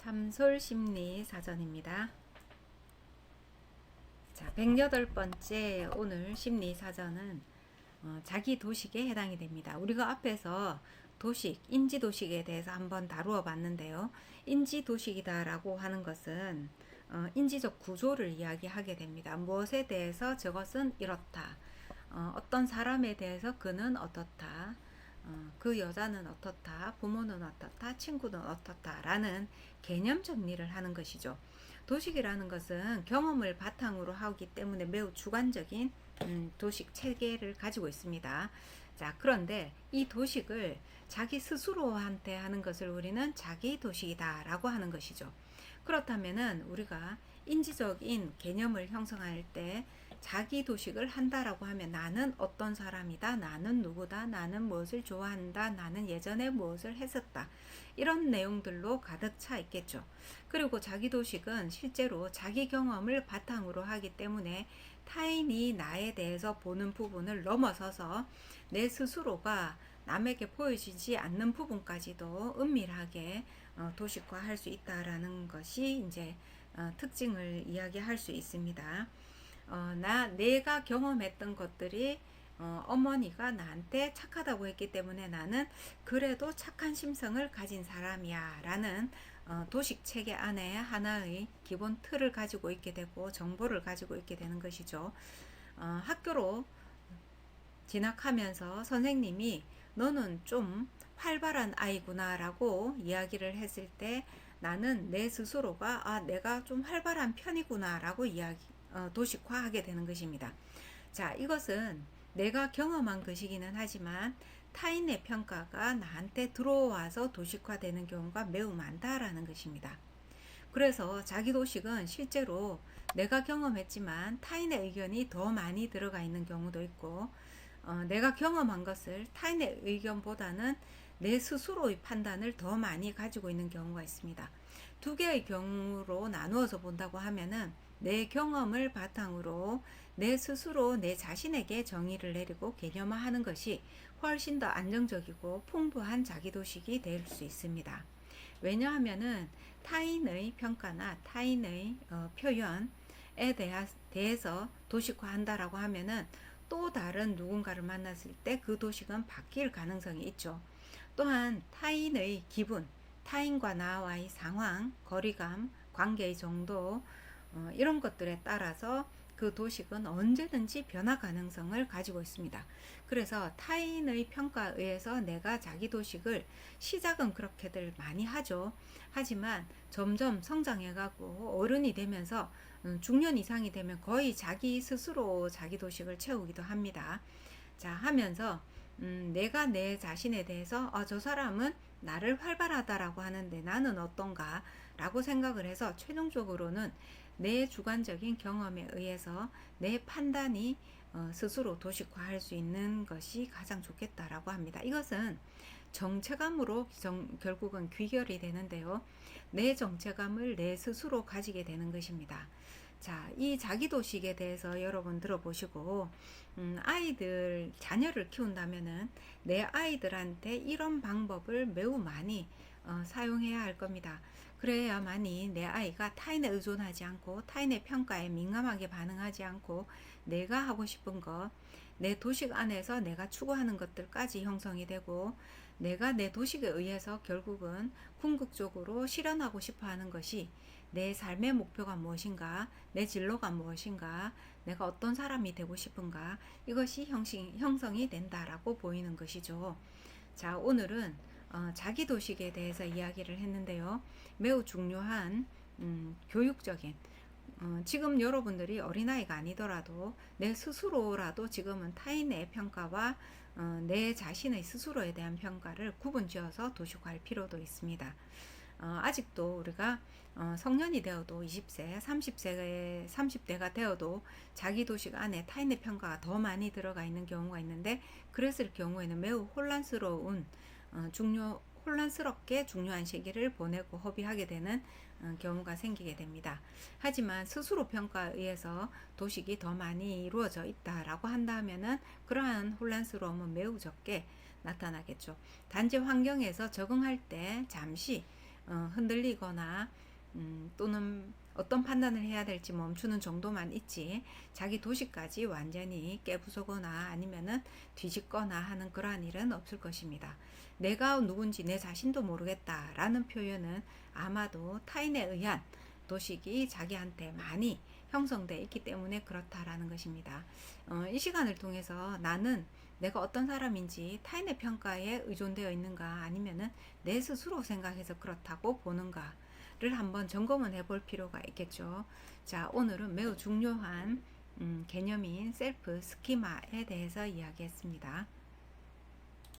참솔심리사전입니다. 자, 108번째 오늘 심리사전은 자기 도식에 해당이 됩니다. 우리가 앞에서 도식, 인지도식에 대해서 한번 다루어 봤는데요. 인지도식이다라고 하는 것은 인지적 구조를 이야기하게 됩니다. 무엇에 대해서 저것은 이렇다. 어떤 사람에 대해서 그는 어떻다. 그 여자는 어떻다, 부모는 어떻다, 친구는 어떻다 라는 개념 정리를 하는 것이죠. 도식이라는 것은 경험을 바탕으로 하기 때문에 매우 주관적인 도식 체계를 가지고 있습니다. 자, 그런데 이 도식을 자기 스스로한테 하는 것을 우리는 자기 도식이다 라고 하는 것이죠. 그렇다면은 우리가 인지적인 개념을 형성할 때 자기 도식을 한다라고 하면 나는 어떤 사람이다, 나는 누구다, 나는 무엇을 좋아한다, 나는 예전에 무엇을 했었다, 이런 내용들로 가득 차 있겠죠. 그리고 자기 도식은 실제로 자기 경험을 바탕으로 하기 때문에 타인이 나에 대해서 보는 부분을 넘어서서 내 스스로가 남에게 보여지지 않는 부분까지도 은밀하게 도식화할 수 있다라는 것이 이제 특징을 이야기할 수 있습니다. 내가 경험했던 것들이 어머니가 나한테 착하다고 했기 때문에 나는 그래도 착한 심성을 가진 사람이야 라는 도식 체계 안에 하나의 기본 틀을 가지고 있게 되고 정보를 가지고 있게 되는 것이죠. 학교로 진학하면서 선생님이 너는 좀 활발한 아이구나 라고 이야기를 했을 때 나는 내 스스로가 내가 좀 활발한 편이구나 라고 도식화하게 되는 것입니다. 자, 이것은 내가 경험한 것이기는 하지만 타인의 평가가 나한테 들어와서 도식화되는 경우가 매우 많다라는 것입니다. 그래서 자기도식은 실제로 내가 경험했지만 타인의 의견이 더 많이 들어가 있는 경우도 있고, 내가 경험한 것을 타인의 의견보다는 내 스스로의 판단을 더 많이 가지고 있는 경우가 있습니다. 두 개의 경우로 나누어서 본다고 하면은 내 경험을 바탕으로 내 스스로 내 자신에게 정의를 내리고 개념화하는 것이 훨씬 더 안정적이고 풍부한 자기도식이 될 수 있습니다. 왜냐하면은 타인의 평가나 타인의 표현에 대해서 도식화한다라고 하면은 또 다른 누군가를 만났을 때 그 도식은 바뀔 가능성이 있죠. 또한 타인의 기분, 타인과 나와의 상황, 거리감, 관계의 정도, 이런 것들에 따라서 그 도식은 언제든지 변화 가능성을 가지고 있습니다. 그래서 타인의 평가에 의해서 내가 자기 도식을 시작은 그렇게들 많이 하죠. 하지만 점점 성장해가고 어른이 되면서 중년 이상이 되면 거의 자기 스스로 자기 도식을 채우기도 합니다. 자, 하면서 내가 내 자신에 대해서 저 사람은 나를 활발하다라고 하는데 나는 어떤가 라고 생각을 해서 최종적으로는 내 주관적인 경험에 의해서 내 판단이 스스로 도식화할 수 있는 것이 가장 좋겠다라고 합니다. 이것은 정체감으로 결국은 귀결이 되는데요. 내 정체감을 내 스스로 가지게 되는 것입니다. 자, 이 자기도식에 대해서 여러분 들어보시고 아이들, 자녀를 키운다면은 내 아이들한테 이런 방법을 매우 많이 사용해야 할 겁니다. 그래야만이 내 아이가 타인에 의존하지 않고 타인의 평가에 민감하게 반응하지 않고 내가 하고 싶은 것, 내 도식 안에서 내가 추구하는 것들까지 형성이 되고 내가 내 도식에 의해서 결국은 궁극적으로 실현하고 싶어 하는 것이 내 삶의 목표가 무엇인가, 내 진로가 무엇인가, 내가 어떤 사람이 되고 싶은가, 이것이 형성이 된다라고 보이는 것이죠. 자, 오늘은 자기도식에 대해서 이야기를 했는데요. 매우 중요한 교육적인, 지금 여러분들이 어린아이가 아니더라도 내 스스로라도 지금은 타인의 평가와 내 자신의 스스로에 대한 평가를 구분지어서 도식화할 필요도 있습니다. 아직도 우리가 성년이 되어도 20세, 30대가 되어도 자기도식 안에 타인의 평가가 더 많이 들어가 있는 경우가 있는데, 그랬을 경우에는 매우 혼란스럽게 중요한 시기를 보내고 허비하게 되는 경우가 생기게 됩니다. 하지만 스스로 평가에 의해서 도식이 더 많이 이루어져 있다라고 한다면은 그러한 혼란스러움은 매우 적게 나타나겠죠. 단지 환경에서 적응할 때 잠시 흔들리거나 또는 어떤 판단을 해야 될지 멈추는 정도만 있지 자기 도시까지 완전히 깨부수거나 아니면은 뒤집거나 하는 그러한 일은 없을 것입니다. 내가 누군지 내 자신도 모르겠다라는 표현은 아마도 타인에 의한 도식이 자기한테 많이 형성되어 있기 때문에 그렇다라는 것입니다. 이 시간을 통해서 나는 내가 어떤 사람인지 타인의 평가에 의존되어 있는가 아니면은 내 스스로 생각해서 그렇다고 보는가를 한번 점검을 해볼 필요가 있겠죠. 자, 오늘은 매우 중요한 개념인 셀프 스키마에 대해서 이야기했습니다.